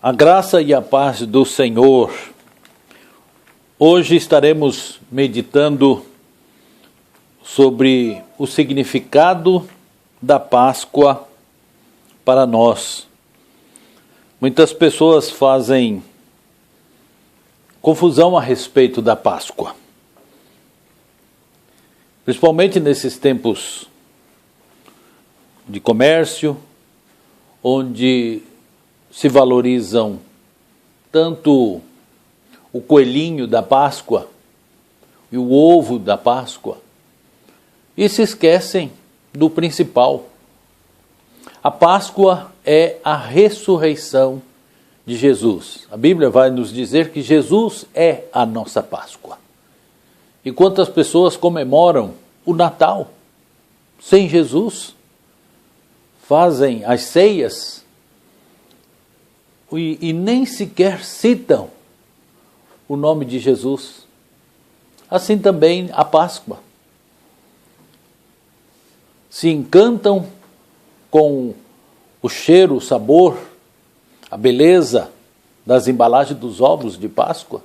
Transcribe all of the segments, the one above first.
A graça e a paz do Senhor. Hoje estaremos meditando sobre o significado da Páscoa para nós. Muitas pessoas fazem confusão a respeito da Páscoa. Principalmente nesses tempos de comércio, onde se valorizam tanto o coelhinho da Páscoa e o ovo da Páscoa, e se esquecem do principal. A Páscoa é a ressurreição de Jesus. A Bíblia vai nos dizer que Jesus é a nossa Páscoa. E quantas pessoas comemoram o Natal sem Jesus? Fazem as ceias e nem sequer citam o nome de Jesus. Assim também a Páscoa. Se encantam com o cheiro, o sabor, a beleza das embalagens dos ovos de Páscoa.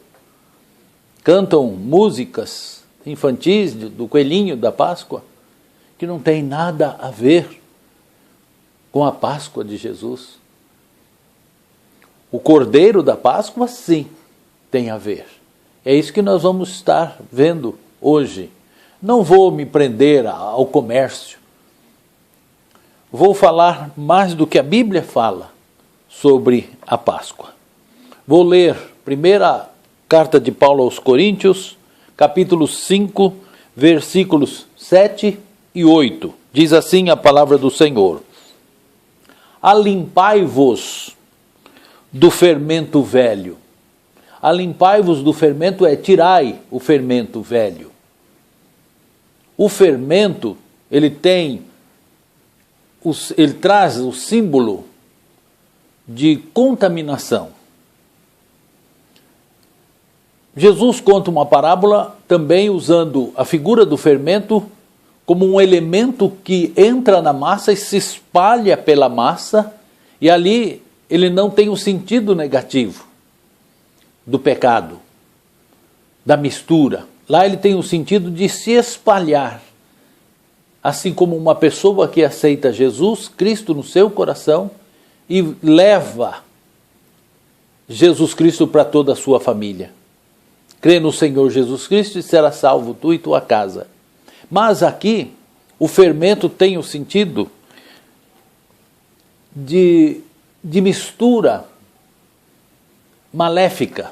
Cantam músicas infantis do coelhinho da Páscoa, que não tem nada a ver com a Páscoa de Jesus. O Cordeiro da Páscoa, sim, tem a ver. É isso que nós vamos estar vendo hoje. Não vou me prender ao comércio. Vou falar mais do que a Bíblia fala sobre a Páscoa. Vou ler a primeira carta de Paulo aos Coríntios, capítulo 5, versículos 7 e 8. Diz assim a palavra do Senhor: Alimpai-vos do fermento velho. Alimpai-vos do fermento é tirai o fermento velho. O fermento, ele traz o símbolo de contaminação. Jesus conta uma parábola também usando a figura do fermento como um elemento que entra na massa e se espalha pela massa, e ali ele não tem o sentido negativo do pecado, da mistura. Lá ele tem o sentido de se espalhar. Assim como uma pessoa que aceita Jesus Cristo no seu coração e leva Jesus Cristo para toda a sua família. Crê no Senhor Jesus Cristo e será salvo tu e tua casa. Mas aqui o fermento tem o sentido de mistura maléfica.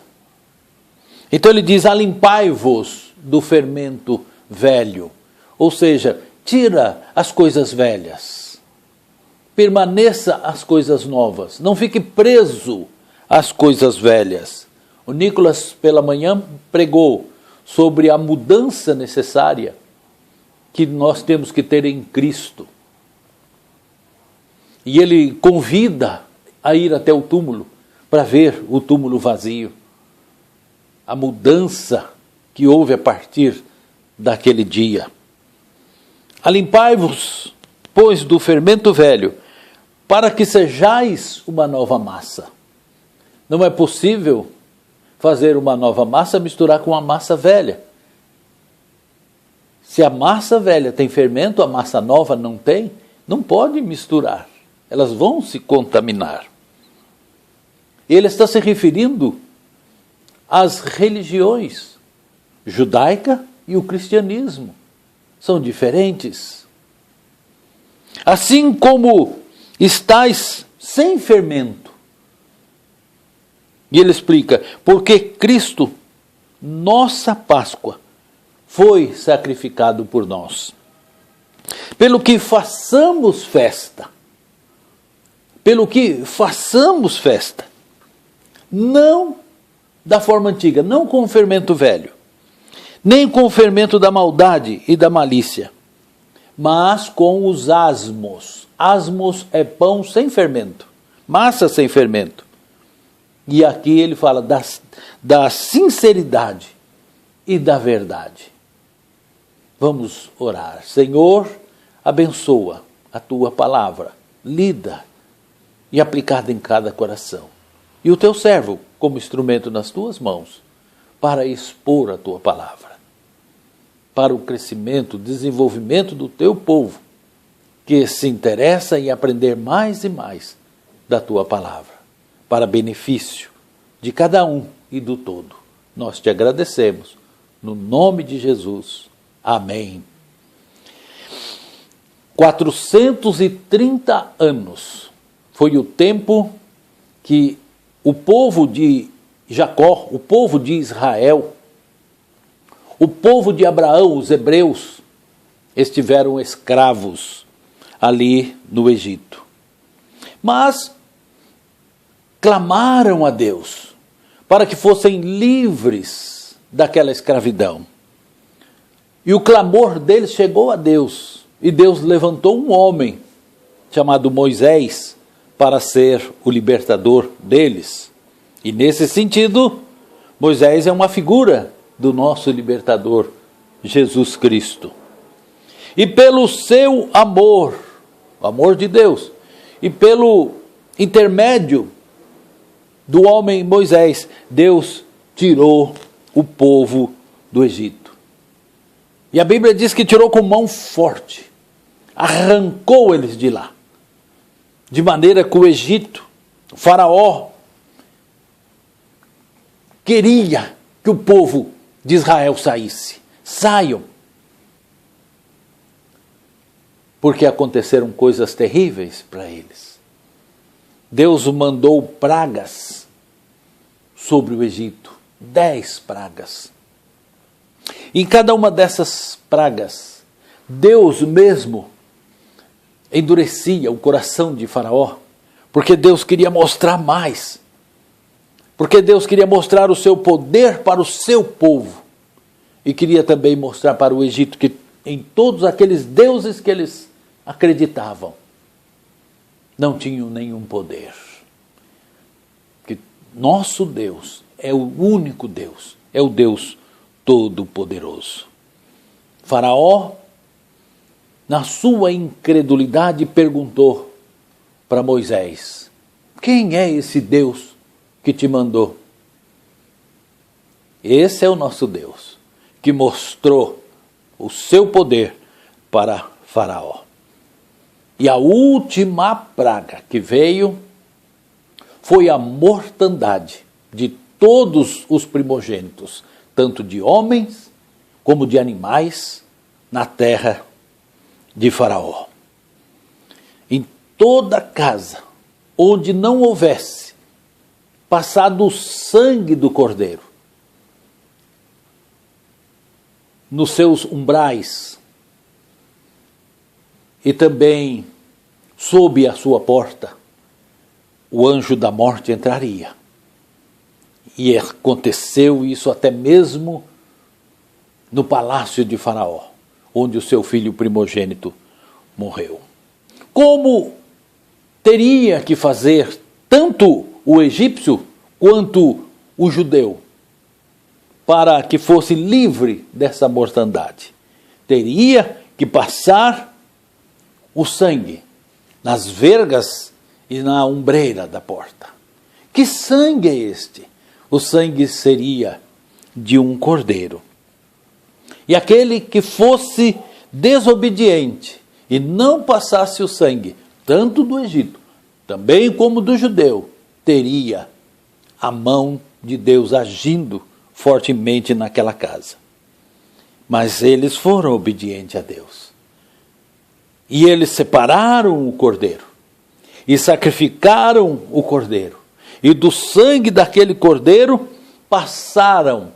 Então ele diz: alimpai-vos do fermento velho. Ou seja, tira as coisas velhas. Permaneça as coisas novas. Não fique preso às coisas velhas. O Nicolas, pela manhã, pregou sobre a mudança necessária que nós temos que ter em Cristo. E ele convida a ir até o túmulo para ver o túmulo vazio. A mudança que houve a partir daquele dia. Alimpai-vos, pois, do fermento velho, para que sejais uma nova massa. Não é possível fazer uma nova massa misturar com a massa velha. Se a massa velha tem fermento, a massa nova não tem, não pode misturar. Elas vão se contaminar. Ele está se referindo às religiões judaica e o cristianismo. São diferentes. Assim como estáis sem fermento. E ele explica: porque Cristo, nossa Páscoa, foi sacrificado por nós. Pelo que façamos festa. Pelo que façamos festa. Não da forma antiga, não com o fermento velho, nem com o fermento da maldade e da malícia, mas com os asmos. Asmos é pão sem fermento, massa sem fermento. E aqui ele fala da sinceridade e da verdade. Vamos orar. Senhor, abençoa a tua palavra, lida e aplicada em cada coração. e o teu servo como instrumento nas tuas mãos para expor a tua palavra, para o crescimento, desenvolvimento do teu povo, que se interessa em aprender mais e mais da tua palavra, para benefício de cada um e do todo. Nós te agradecemos, no nome de Jesus. Amém. 430 anos foi o tempo que o povo de Jacó, o povo de Israel, o povo de Abraão, os hebreus, estiveram escravos ali no Egito. Mas clamaram a Deus para que fossem livres daquela escravidão. E o clamor deles chegou a Deus, e Deus levantou um homem chamado Moisés para ser o libertador deles. E nesse sentido, Moisés é uma figura do nosso libertador, Jesus Cristo. E pelo seu amor, o amor de Deus, e pelo intermédio do homem Moisés, Deus tirou o povo do Egito. E a Bíblia diz que tirou com mão forte, arrancou eles de lá, de maneira que o Egito, o faraó, queria que o povo de Israel saísse. Saiam. Porque aconteceram coisas terríveis para eles. Deus mandou pragas sobre o Egito, 10 pragas. Em cada uma dessas pragas, Deus mesmo endurecia o coração de Faraó, porque Deus queria mostrar mais, porque Deus queria mostrar o seu poder para o seu povo, e queria também mostrar para o Egito que em todos aqueles deuses que eles acreditavam, não tinham nenhum poder. Que nosso Deus é o único Deus, é o Deus Todo-Poderoso. Faraó, na sua incredulidade, perguntou para Moisés: quem é esse Deus que te mandou? Esse é o nosso Deus, que mostrou o seu poder para Faraó. E a última praga que veio foi a mortandade de todos os primogênitos, tanto de homens como de animais, na terra de Faraó. Em toda casa onde não houvesse passado o sangue do cordeiro, nos seus umbrais e também sob a sua porta, o anjo da morte entraria. E aconteceu isso até mesmo no palácio de Faraó, onde o seu filho primogênito morreu. Como teria que fazer tanto o egípcio quanto o judeu para que fosse livre dessa mortandade? Teria que passar o sangue nas vergas e na ombreira da porta. Que sangue é este? O sangue seria de um cordeiro. E aquele que fosse desobediente e não passasse o sangue, tanto do Egito, também como do judeu, teria a mão de Deus agindo fortemente naquela casa. Mas eles foram obedientes a Deus. E eles separaram o cordeiro e sacrificaram o cordeiro. E do sangue daquele cordeiro passaram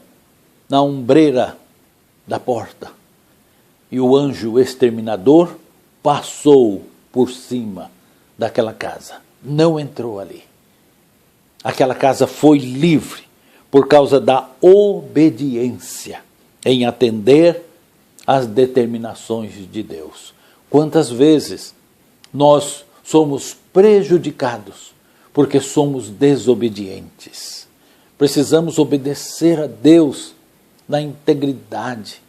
na ombreira da porta. E o anjo exterminador passou por cima daquela casa. Não entrou ali. Aquela casa foi livre por causa da obediência em atender às determinações de Deus. Quantas vezes nós somos prejudicados porque somos desobedientes. Precisamos obedecer a Deus na integridade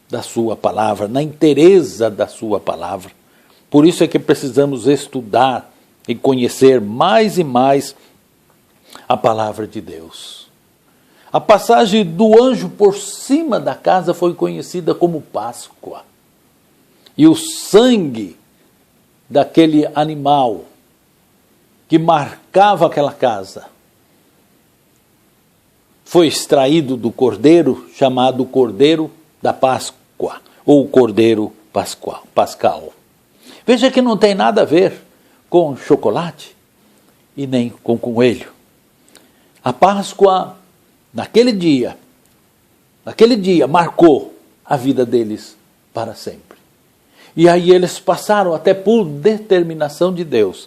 da sua palavra, na inteireza da sua palavra. Por isso é que precisamos estudar e conhecer mais e mais a palavra de Deus. A passagem do anjo por cima da casa foi conhecida como Páscoa. E o sangue daquele animal que marcava aquela casa foi extraído do cordeiro, chamado Cordeiro da Páscoa, ou Cordeiro Pascal. Veja que não tem nada a ver com chocolate e nem com coelho. A Páscoa, naquele dia, marcou a vida deles para sempre. E aí eles passaram, até por determinação de Deus,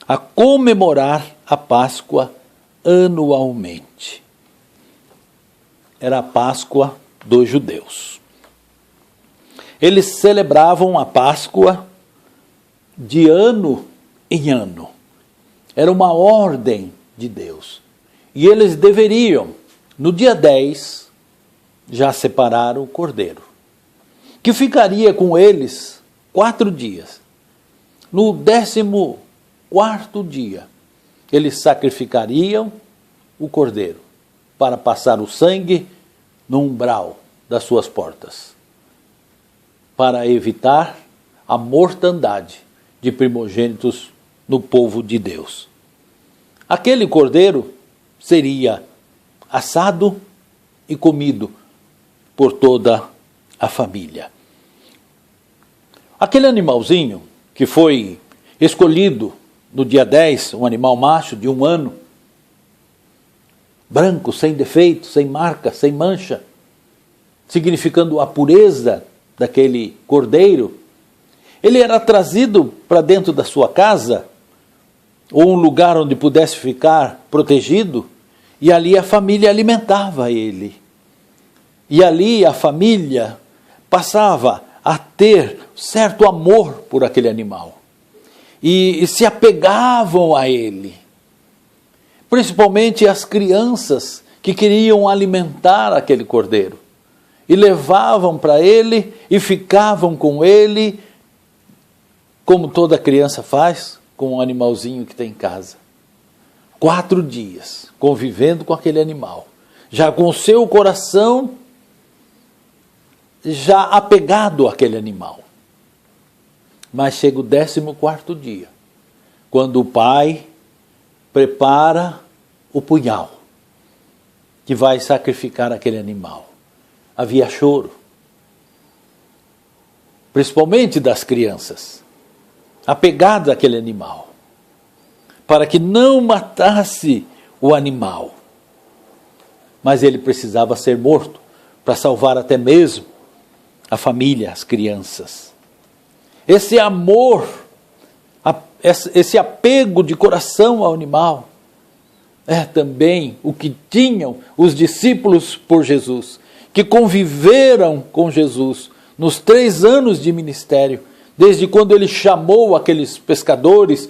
a comemorar a Páscoa anualmente. Era a Páscoa dos judeus. Eles celebravam a Páscoa de ano em ano. Era uma ordem de Deus. E eles deveriam, no dia 10, já separar o cordeiro, que ficaria com eles 4 dias. No 14º dia, eles sacrificariam o cordeiro para passar o sangue no umbral das suas portas, para evitar a mortandade de primogênitos no povo de Deus. Aquele cordeiro seria assado e comido por toda a família. Aquele animalzinho que foi escolhido no dia 10, um animal macho de 1 ano, branco, sem defeito, sem marca, sem mancha, significando a pureza daquele cordeiro, ele era trazido para dentro da sua casa, ou um lugar onde pudesse ficar protegido, e ali a família alimentava ele. E ali a família passava a ter certo amor por aquele animal. E se apegavam a ele. Principalmente as crianças que queriam alimentar aquele cordeiro. E levavam para ele e ficavam com ele, como toda criança faz com um animalzinho que tem em casa. 4 dias convivendo com aquele animal, já com o seu coração já apegado àquele animal. Mas chega o 14º dia, quando o pai prepara o punhal que vai sacrificar aquele animal. Havia choro, principalmente das crianças, apegadas àquele animal, para que não matasse o animal. Mas ele precisava ser morto para salvar até mesmo a família, as crianças. Esse amor, esse apego de coração ao animal, é também o que tinham os discípulos por Jesus, que conviveram com Jesus nos 3 anos de ministério, desde quando ele chamou aqueles pescadores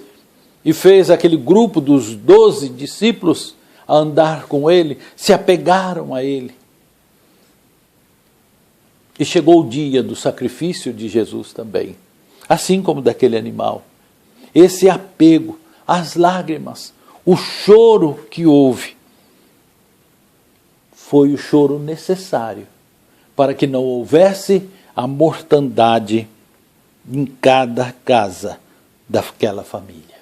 e fez aquele grupo dos 12 discípulos a andar com ele, se apegaram a ele. E chegou o dia do sacrifício de Jesus também, assim como daquele animal. Esse apego, as lágrimas, o choro que houve, foi o choro necessário para que não houvesse a mortandade em cada casa daquela família.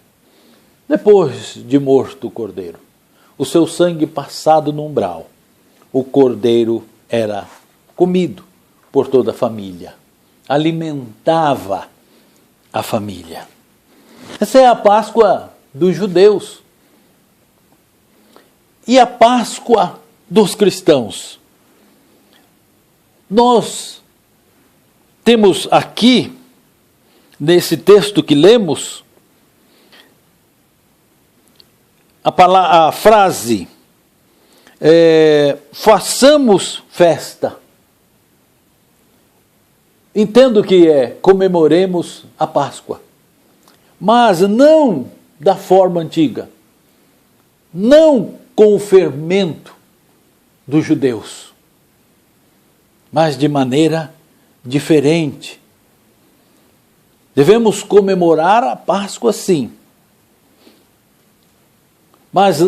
Depois de morto o cordeiro, o seu sangue passado no umbral, o cordeiro era comido por toda a família, alimentava a família. Essa é a Páscoa dos judeus. E a Páscoa dos cristãos. Nós temos aqui, nesse texto que lemos, a frase, façamos festa. Entendo que comemoremos a Páscoa, mas não da forma antiga, não com o fermento dos judeus, mas de maneira diferente. Devemos comemorar a Páscoa sim, mas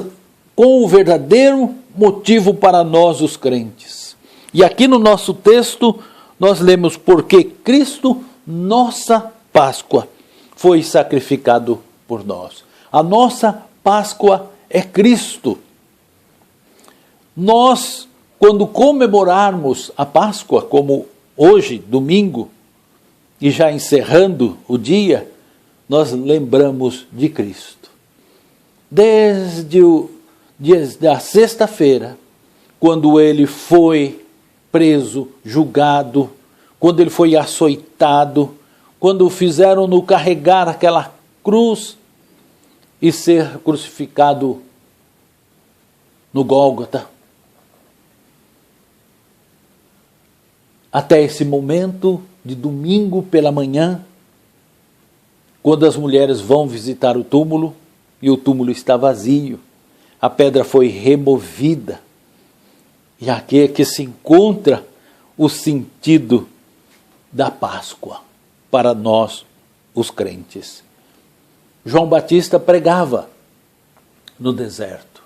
com o verdadeiro motivo para nós, os crentes. E aqui no nosso texto, nós lemos: porque Cristo, nossa Páscoa, foi sacrificado por nós. A nossa Páscoa é Cristo. Nós, quando comemorarmos a Páscoa, como hoje, domingo, e já encerrando o dia, nós lembramos de Cristo. Desde a sexta-feira, quando ele foi preso, julgado, quando ele foi açoitado, quando fizeram-no carregar aquela cruz e ser crucificado no Gólgota. Até esse momento de domingo pela manhã, quando as mulheres vão visitar o túmulo e o túmulo está vazio, a pedra foi removida. E aqui é que se encontra o sentido da Páscoa para nós, os crentes. João Batista pregava no deserto.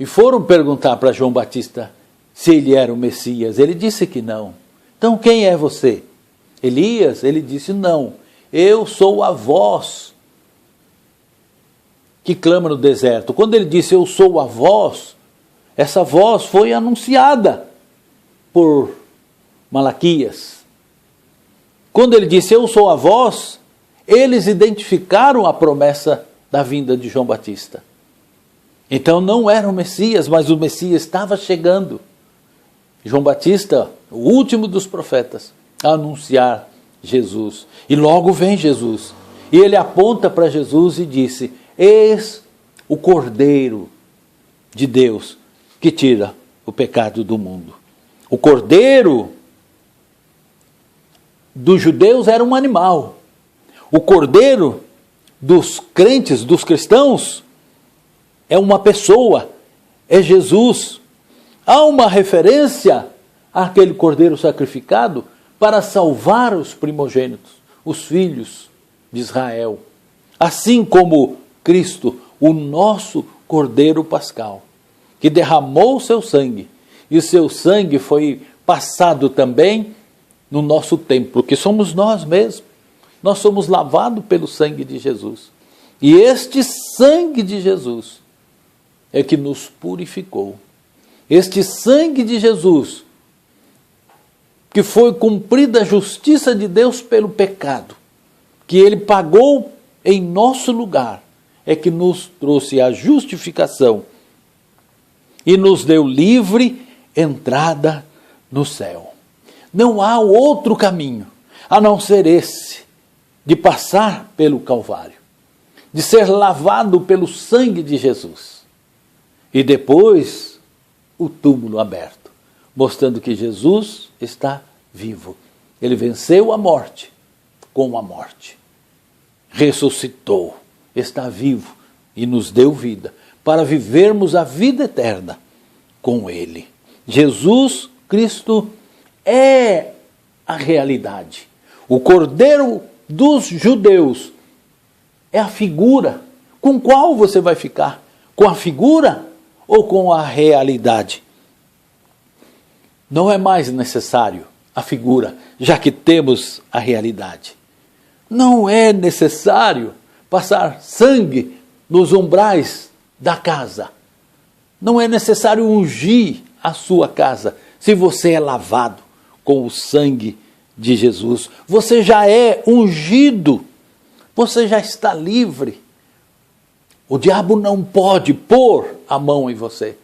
E foram perguntar para João Batista se ele era o Messias. Ele disse que não. Então quem é você? Elias? Ele disse: não, eu sou a voz que clama no deserto. Quando ele disse eu sou a voz, essa voz foi anunciada por Malaquias. Quando ele disse eu sou a voz, eles identificaram a promessa da vinda de João Batista. Então não era o Messias, mas o Messias estava chegando. João Batista, o último dos profetas, a anunciar Jesus. E logo vem Jesus. E ele aponta para Jesus e disse: eis o Cordeiro de Deus que tira o pecado do mundo. O Cordeiro dos judeus era um animal. O Cordeiro dos crentes, dos cristãos, é uma pessoa, é Jesus. Há uma referência àquele Cordeiro sacrificado para salvar os primogênitos, os filhos de Israel. Assim como Cristo, o nosso Cordeiro Pascal, que derramou o seu sangue, e o seu sangue foi passado também no nosso templo, que somos nós mesmos. Nós somos lavados pelo sangue de Jesus. E este sangue de Jesus é que nos purificou. Este sangue de Jesus, que foi cumprida a justiça de Deus pelo pecado, que ele pagou em nosso lugar, é que nos trouxe a justificação e nos deu livre entrada no céu. Não há outro caminho a não ser esse, de passar pelo Calvário, de ser lavado pelo sangue de Jesus. E depois o túmulo aberto, mostrando que Jesus está vivo. Ele venceu a morte com a morte. Ressuscitou, está vivo e nos deu vida, para vivermos a vida eterna com Ele. Jesus Cristo é a realidade. O Cordeiro dos judeus é a figura. Com qual você vai ficar? Com a figura ou com a realidade? Não é mais necessário a figura, já que temos a realidade. Não é necessário passar sangue nos umbrais da casa. Não é necessário ungir a sua casa, se você é lavado com o sangue de Jesus. Você já é ungido, você já está livre. O diabo não pode pôr a mão em você,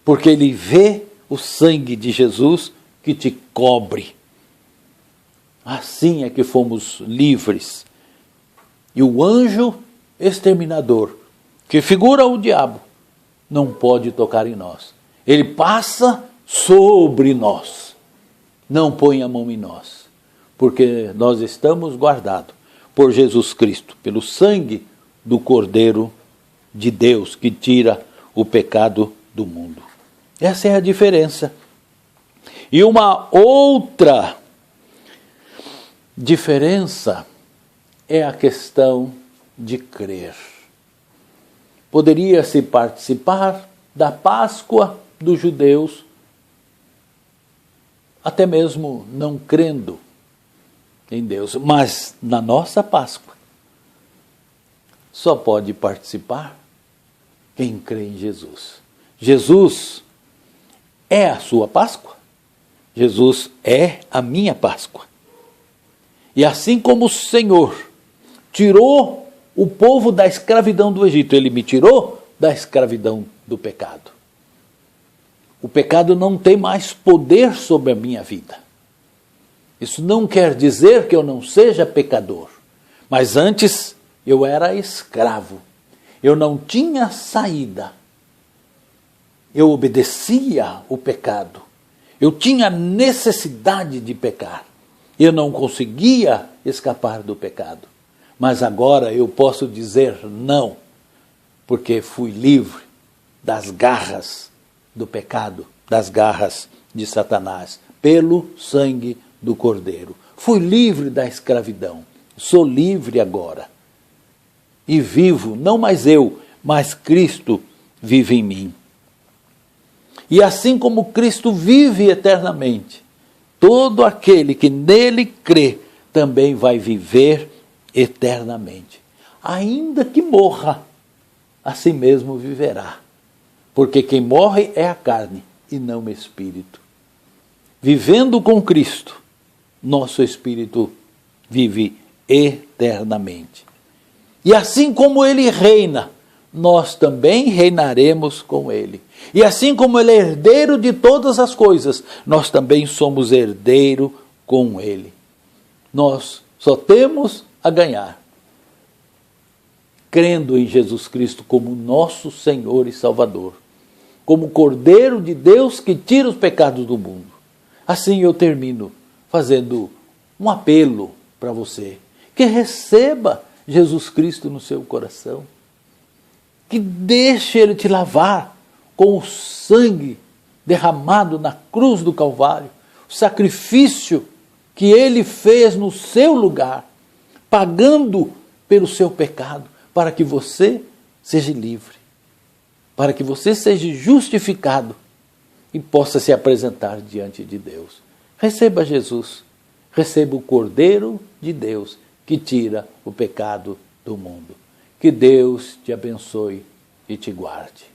porque ele vê o sangue de Jesus que te cobre. Assim é que fomos livres. E o anjo exterminador, que figura o diabo, não pode tocar em nós. Ele passa sobre nós, não põe a mão em nós, porque nós estamos guardados por Jesus Cristo, pelo sangue do Cordeiro de Deus, que tira o pecado do mundo. Essa é a diferença. E uma outra diferença é a questão de crer. poderia-se participar da Páscoa dos judeus, até mesmo não crendo em Deus, mas na nossa Páscoa só pode participar quem crê em Jesus. Jesus é a sua Páscoa, Jesus é a minha Páscoa. E assim como o Senhor tirou o povo da escravidão do Egito, Ele me tirou da escravidão do pecado. O pecado não tem mais poder sobre a minha vida. Isso não quer dizer que eu não seja pecador, mas antes eu era escravo, eu não tinha saída, eu obedecia o pecado, eu tinha necessidade de pecar, eu não conseguia escapar do pecado, mas agora eu posso dizer não, porque fui livre das garras do pecado, das garras de Satanás, pelo sangue do Cordeiro. Fui livre da escravidão, sou livre agora. E vivo, não mais eu, mas Cristo vive em mim. E assim como Cristo vive eternamente, todo aquele que nele crê também vai viver eternamente. Ainda que morra, assim mesmo viverá. Porque quem morre é a carne e não o espírito. Vivendo com Cristo, nosso espírito vive eternamente. E assim como ele reina, nós também reinaremos com ele. E assim como ele é herdeiro de todas as coisas, nós também somos herdeiro com ele. Nós só temos a ganhar, crendo em Jesus Cristo como nosso Senhor e Salvador, como Cordeiro de Deus que tira os pecados do mundo. Assim eu termino fazendo um apelo para você, que receba Jesus Cristo no seu coração, que deixe Ele te lavar com o sangue derramado na cruz do Calvário, o sacrifício que Ele fez no seu lugar, pagando pelo seu pecado, para que você seja livre, para que você seja justificado e possa se apresentar diante de Deus. Receba Jesus, receba o Cordeiro de Deus que tira o pecado do mundo. Que Deus te abençoe e te guarde.